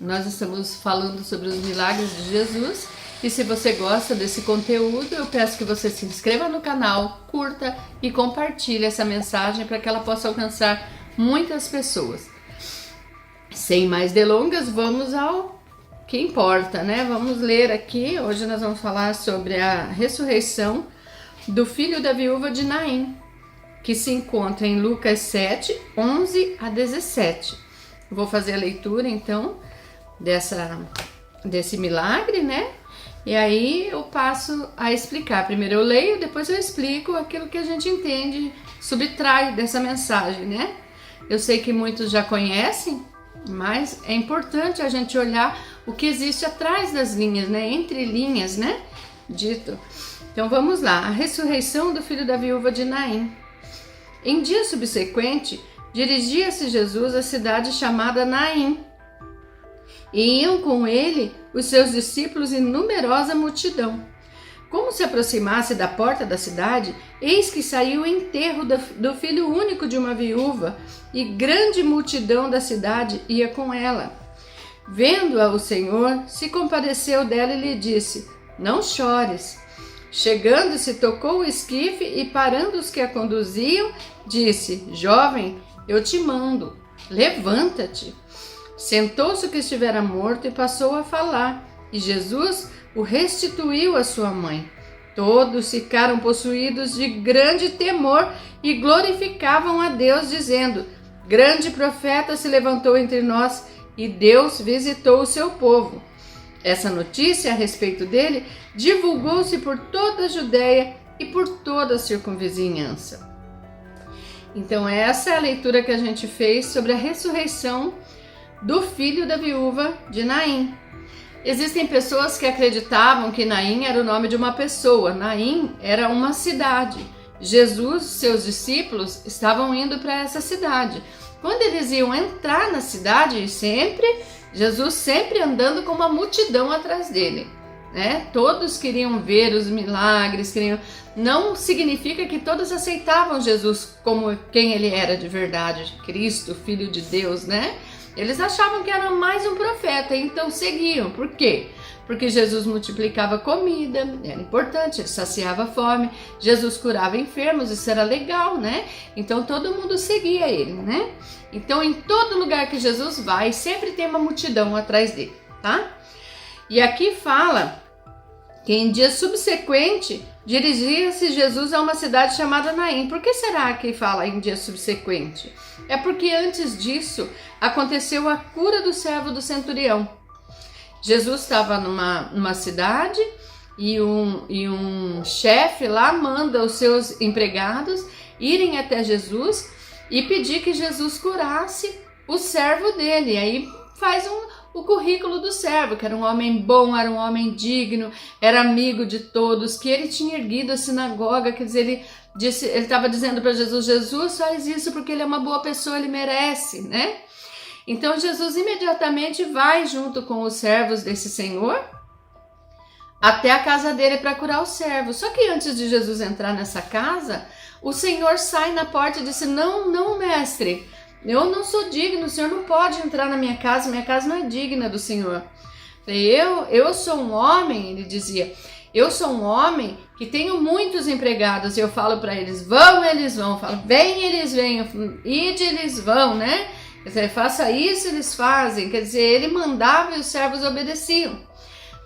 Nós estamos falando sobre os milagres de Jesus e se você gosta desse conteúdo, eu peço que você se inscreva no canal, curta e compartilhe essa mensagem para que ela possa alcançar muitas pessoas. Sem mais delongas, vamos ao que importa, né? Vamos ler aqui, hoje nós vamos falar sobre a ressurreição do filho da viúva de Naim, que se encontra em Lucas 7, 11 a 17. Eu vou fazer a leitura então desse milagre, né? E aí eu passo a explicar. Primeiro eu leio, depois eu explico aquilo que a gente entende, subtrai dessa mensagem, né? Eu sei que muitos já conhecem, mas é importante a gente olhar o que existe atrás das linhas, né? Entre linhas, né? Dito. Então vamos lá. A ressurreição do filho da viúva de Naim. Em dia subsequente, dirigia-se Jesus à cidade chamada Naim, e iam com ele os seus discípulos e numerosa multidão. Como se aproximasse da porta da cidade, eis que saiu o enterro do filho único de uma viúva, e grande multidão da cidade ia com ela. Vendo-a o Senhor, se compadeceu dela e lhe disse: não chores. Chegando-se, tocou o esquife e, parando os que a conduziam, disse: jovem, eu te mando, levanta-te. Sentou-se o que estivera morto e passou a falar, e Jesus o restituiu à sua mãe. Todos ficaram possuídos de grande temor e glorificavam a Deus, dizendo: grande profeta se levantou entre nós e Deus visitou o seu povo. Essa notícia a respeito dele divulgou-se por toda a Judéia e por toda a circunvizinhança. Então essa é a leitura que a gente fez sobre a ressurreição do filho da viúva de Naim. Existem pessoas que acreditavam que Naim era o nome de uma pessoa. Naim era uma cidade. Jesus e seus discípulos estavam indo para essa cidade. Quando eles iam entrar na cidade, Jesus sempre andando com uma multidão atrás dele, né? Todos queriam ver os milagres, não significa que todos aceitavam Jesus como quem ele era de verdade, Cristo, Filho de Deus, né? Eles achavam que era mais um profeta, então seguiam. Por quê? Porque Jesus multiplicava comida, era importante, ele saciava a fome, Jesus curava enfermos, isso era legal, né? Então todo mundo seguia ele, né? Então em todo lugar que Jesus vai, sempre tem uma multidão atrás dele, tá? E aqui fala que em dia subsequente dirigia-se Jesus a uma cidade chamada Naim. Por que será que fala em dia subsequente? É porque antes disso aconteceu a cura do servo do centurião. Jesus estava numa cidade e um chefe lá manda os seus empregados irem até Jesus e pedir que Jesus curasse o servo dele. E aí faz o currículo do servo, que era um homem bom, era um homem digno, era amigo de todos, que ele tinha erguido a sinagoga, quer dizer, ele estava dizendo para Jesus: Jesus faz isso porque ele é uma boa pessoa, ele merece, né? Então Jesus imediatamente vai junto com os servos desse senhor até a casa dele para curar o servo. Só que antes de Jesus entrar nessa casa, o Senhor sai na porta e disse: não, mestre, eu não sou digno, o Senhor não pode entrar na minha casa não é digna do Senhor. Eu sou um homem, ele dizia, eu sou um homem que tenho muitos empregados, e eu falo para eles: vão, eles vão, eu falo: vem, eles vêm, ide, eles vão, né? Quer dizer, faça isso, eles fazem. Quer dizer, ele mandava e os servos obedeciam.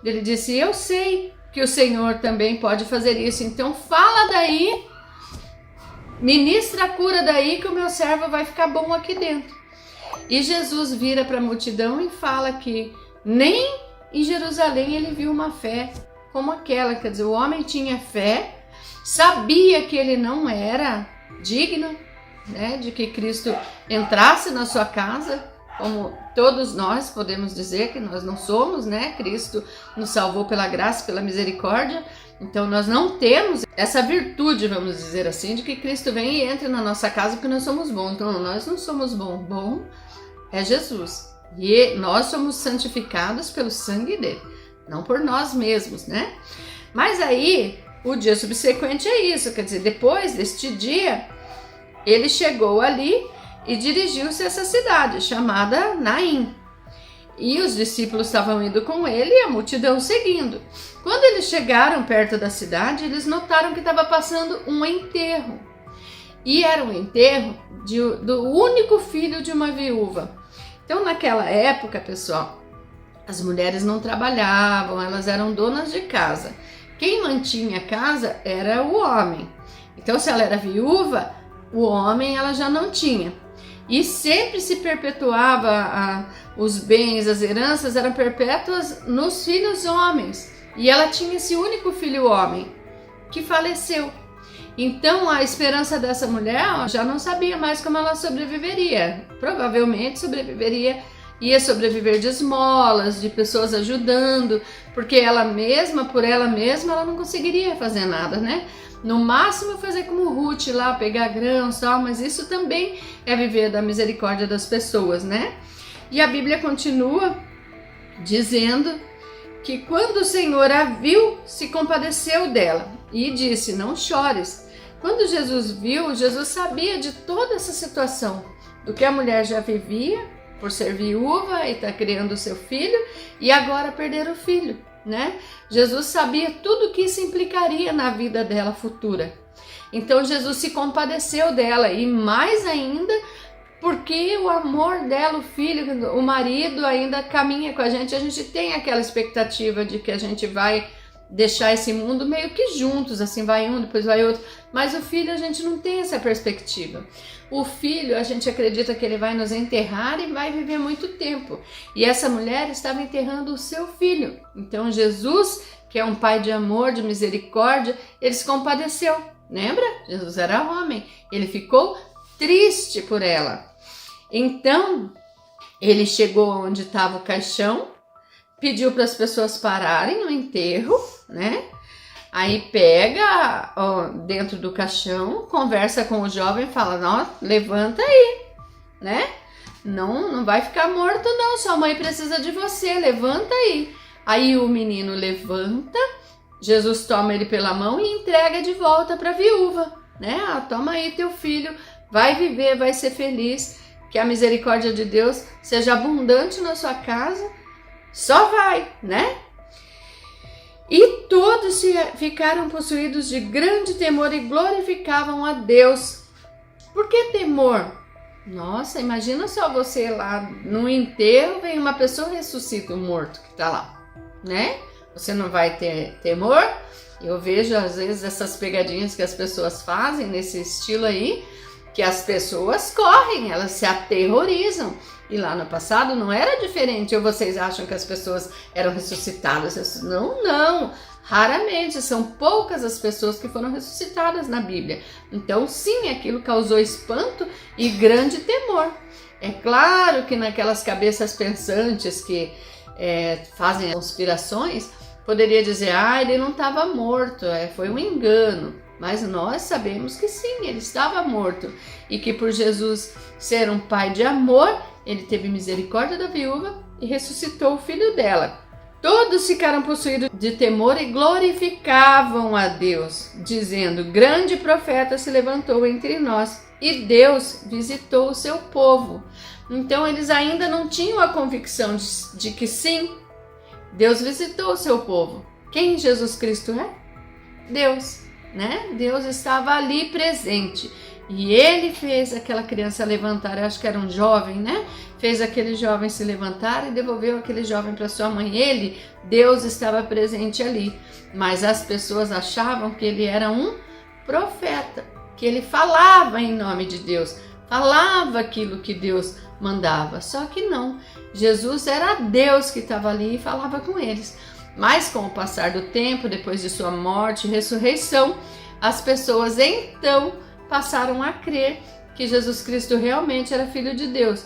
Ele disse: eu sei que o Senhor também pode fazer isso, então fala daí, ministra a cura daí, que o meu servo vai ficar bom aqui dentro. E Jesus vira para a multidão e fala que nem em Jerusalém ele viu uma fé como aquela. Quer dizer, o homem tinha fé, sabia que ele não era digno, né, de que Cristo entrasse na sua casa, como todos nós podemos dizer que nós não somos, né? Cristo nos salvou pela graça, pela misericórdia. Então nós não temos essa virtude, vamos dizer assim, de que Cristo vem e entre na nossa casa porque nós somos bons. Então nós não somos bons, bom é Jesus. E nós somos santificados pelo sangue dele, não por nós mesmos, né? Mas aí, o dia subsequente é isso, quer dizer, depois deste dia, ele chegou ali e dirigiu-se a essa cidade chamada Naim. E os discípulos estavam indo com ele e a multidão seguindo. Quando eles chegaram perto da cidade, eles notaram que estava passando um enterro. E era um enterro do único filho de uma viúva. Então, naquela época, pessoal, as mulheres não trabalhavam, elas eram donas de casa. Quem mantinha a casa era o homem. Então, se ela era viúva, o homem ela já não tinha. E sempre se perpetuava os bens, as heranças eram perpétuas nos filhos homens. E ela tinha esse único filho homem que faleceu. Então a esperança dessa mulher já não sabia mais como ela sobreviveria. Provavelmente ia sobreviver de esmolas, de pessoas ajudando, porque ela mesma, por ela mesma, ela não conseguiria fazer nada, né? No máximo fazer como Ruth lá, pegar grãos e tal, mas isso também é viver da misericórdia das pessoas, né? E a Bíblia continua dizendo que quando o Senhor a viu, se compadeceu dela e disse, não chores. Quando Jesus viu, Jesus sabia de toda essa situação, do que a mulher já vivia, por ser viúva e estar criando o seu filho, e agora perder o filho, né? Jesus sabia tudo o que isso implicaria na vida dela futura. Então Jesus se compadeceu dela e mais ainda porque o amor dela, o filho, o marido ainda caminha com a gente tem aquela expectativa de que a gente vai deixar esse mundo meio que juntos, assim vai um, depois vai outro, mas o filho a gente não tem essa perspectiva. O filho a gente acredita que ele vai nos enterrar e vai viver muito tempo, e essa mulher estava enterrando o seu filho. Então Jesus, que é um pai de amor, de misericórdia, ele se compadeceu, lembra? Jesus era homem, ele ficou triste por ela. Então ele chegou onde estava o caixão, pediu para as pessoas pararem no enterro, né? Aí pega dentro do caixão, conversa com o jovem e fala, não, levanta aí, né? Não vai ficar morto não, sua mãe precisa de você, levanta aí. Aí o menino levanta, Jesus toma ele pela mão e entrega de volta para a viúva, né? Toma aí teu filho, vai viver, vai ser feliz, que a misericórdia de Deus seja abundante na sua casa, só vai, né? E todos ficaram possuídos de grande temor e glorificavam a Deus. Por que temor? Nossa, imagina só você lá no enterro, vem uma pessoa e ressuscita o morto que tá lá, né? Você não vai ter temor? Eu vejo às vezes essas pegadinhas que as pessoas fazem nesse estilo aí, que as pessoas correm, elas se aterrorizam. E lá no passado não era diferente, ou vocês acham que as pessoas eram ressuscitadas? Não, raramente, são poucas as pessoas que foram ressuscitadas na Bíblia. Então sim, aquilo causou espanto e grande temor. É claro que naquelas cabeças pensantes que fazem conspirações, poderia dizer, ele não estava morto, foi um engano. Mas nós sabemos que sim, ele estava morto e que por Jesus ser um pai de amor, ele teve misericórdia da viúva e ressuscitou o filho dela. Todos ficaram possuídos de temor e glorificavam a Deus, dizendo, grande profeta se levantou entre nós e Deus visitou o seu povo. Então eles ainda não tinham a convicção de que sim, Deus visitou o seu povo. Quem Jesus Cristo é? Deus. Né? Deus estava ali presente e ele fez aquela criança levantar, eu acho que era um jovem, né? Fez aquele jovem se levantar e devolveu aquele jovem para sua mãe. Deus estava presente ali, mas as pessoas achavam que ele era um profeta, que ele falava em nome de Deus, falava aquilo que Deus mandava, só que não, Jesus era Deus que estava ali e falava com eles. Mas com o passar do tempo, depois de sua morte e ressurreição, as pessoas então passaram a crer que Jesus Cristo realmente era Filho de Deus.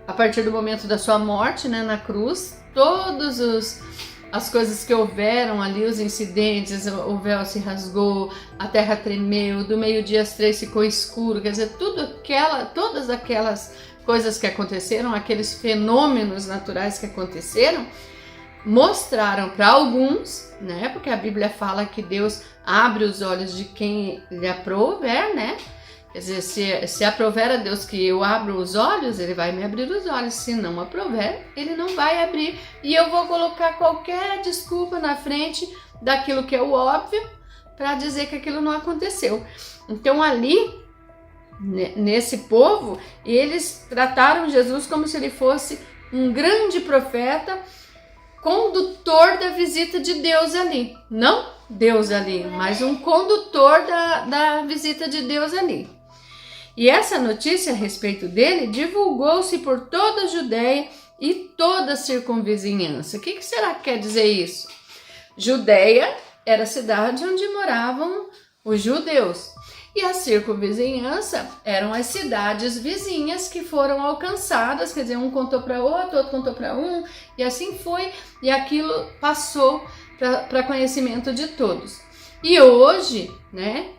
A partir do momento da sua morte, né, na cruz, todas as coisas que houveram ali, os incidentes, o véu se rasgou, a terra tremeu, do meio-dia às 3 ficou escuro, quer dizer, todas aquelas coisas que aconteceram, aqueles fenômenos naturais que aconteceram, mostraram para alguns, né? Porque a Bíblia fala que Deus abre os olhos de quem lhe aprouver, né? Quer dizer, se aprover a Deus que eu abro os olhos, ele vai me abrir os olhos. Se não aprover, ele não vai abrir. E eu vou colocar qualquer desculpa na frente daquilo que é o óbvio para dizer que aquilo não aconteceu. Então ali, nesse povo, eles trataram Jesus como se ele fosse um grande profeta, condutor da visita de Deus ali. Não Deus ali, mas um condutor da visita de Deus ali. E essa notícia a respeito dele divulgou-se por toda a Judéia e toda a circunvizinhança. O que será que quer dizer isso? Judéia era a cidade onde moravam os judeus. E a circunvizinhança eram as cidades vizinhas que foram alcançadas, quer dizer, um contou para outro contou para um, e assim foi, e aquilo passou para conhecimento de todos. E hoje, né,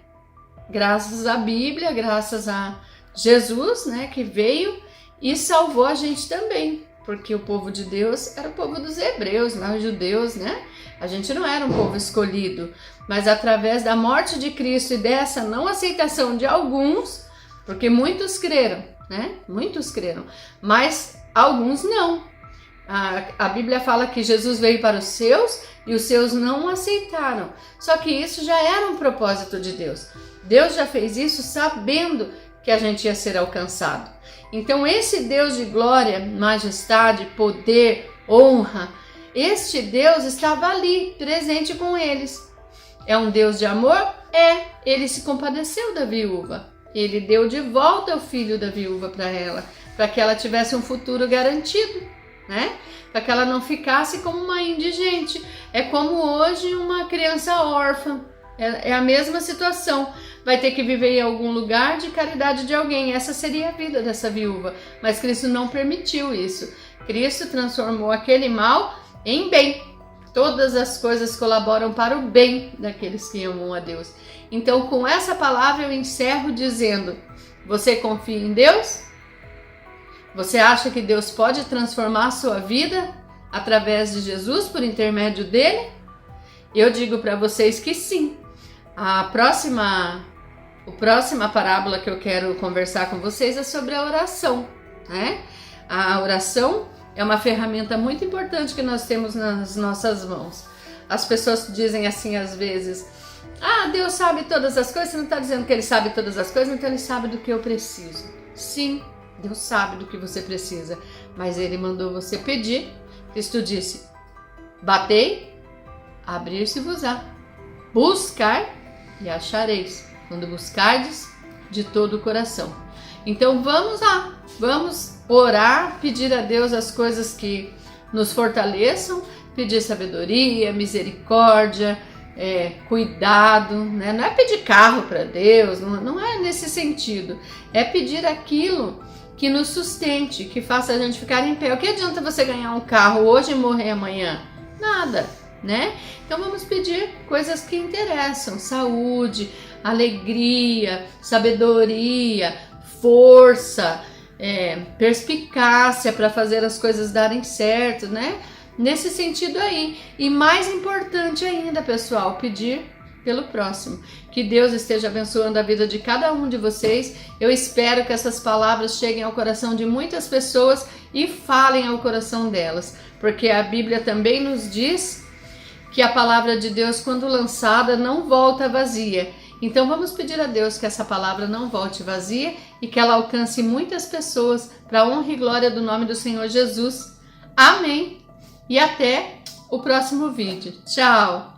graças à Bíblia, graças a Jesus, né, que veio e salvou a gente também, porque o povo de Deus era o povo dos hebreus, nós judeus, né? A gente não era um povo escolhido, mas através da morte de Cristo e dessa não aceitação de alguns, porque muitos creram, né? Muitos creram, mas alguns não. A Bíblia fala que Jesus veio para os seus e os seus não aceitaram. Só que isso já era um propósito de Deus. Deus já fez isso sabendo que a gente ia ser alcançado. Então esse Deus de glória, majestade, poder, honra, este Deus estava ali, presente com eles. É um Deus de amor? É. Ele se compadeceu da viúva. Ele deu de volta o filho da viúva para ela, para que ela tivesse um futuro garantido, né? Para que ela não ficasse como uma indigente. É como hoje uma criança órfã. É a mesma situação. Vai ter que viver em algum lugar de caridade de alguém. Essa seria a vida dessa viúva. Mas Cristo não permitiu isso. Cristo transformou aquele mal em bem. Todas as coisas colaboram para o bem daqueles que amam a Deus. Então, com essa palavra eu encerro dizendo: você confia em Deus? Você acha que Deus pode transformar a sua vida através de Jesus, por intermédio dele? Eu digo para vocês que sim. A próxima parábola que eu quero conversar com vocês é sobre a oração, né? A oração é uma ferramenta muito importante que nós temos nas nossas mãos. As pessoas dizem assim às vezes: Deus sabe todas as coisas. Você não está dizendo que Ele sabe todas as coisas, então Ele sabe do que eu preciso. Sim, Deus sabe do que você precisa, mas Ele mandou você pedir. Cristo disse: batei, abrir-se-vos-á, buscar e achareis, quando buscardes de todo o coração. Então vamos lá, vamos orar, pedir a Deus as coisas que nos fortaleçam, pedir sabedoria, misericórdia, cuidado, né? Não é pedir carro para Deus, não é nesse sentido, é pedir aquilo que nos sustente, que faça a gente ficar em pé. O que adianta você ganhar um carro hoje e morrer amanhã? Nada, né? Então vamos pedir coisas que interessam: saúde, alegria, sabedoria, força, perspicácia para fazer as coisas darem certo, né? Nesse sentido aí. E mais importante ainda, pessoal, pedir pelo próximo. Que Deus esteja abençoando a vida de cada um de vocês. Eu espero que essas palavras cheguem ao coração de muitas pessoas e falem ao coração delas, porque a Bíblia também nos diz que a palavra de Deus, quando lançada, não volta vazia. Então vamos pedir a Deus que essa palavra não volte vazia e que ela alcance muitas pessoas para a honra e glória do nome do Senhor Jesus. Amém! E até o próximo vídeo. Tchau!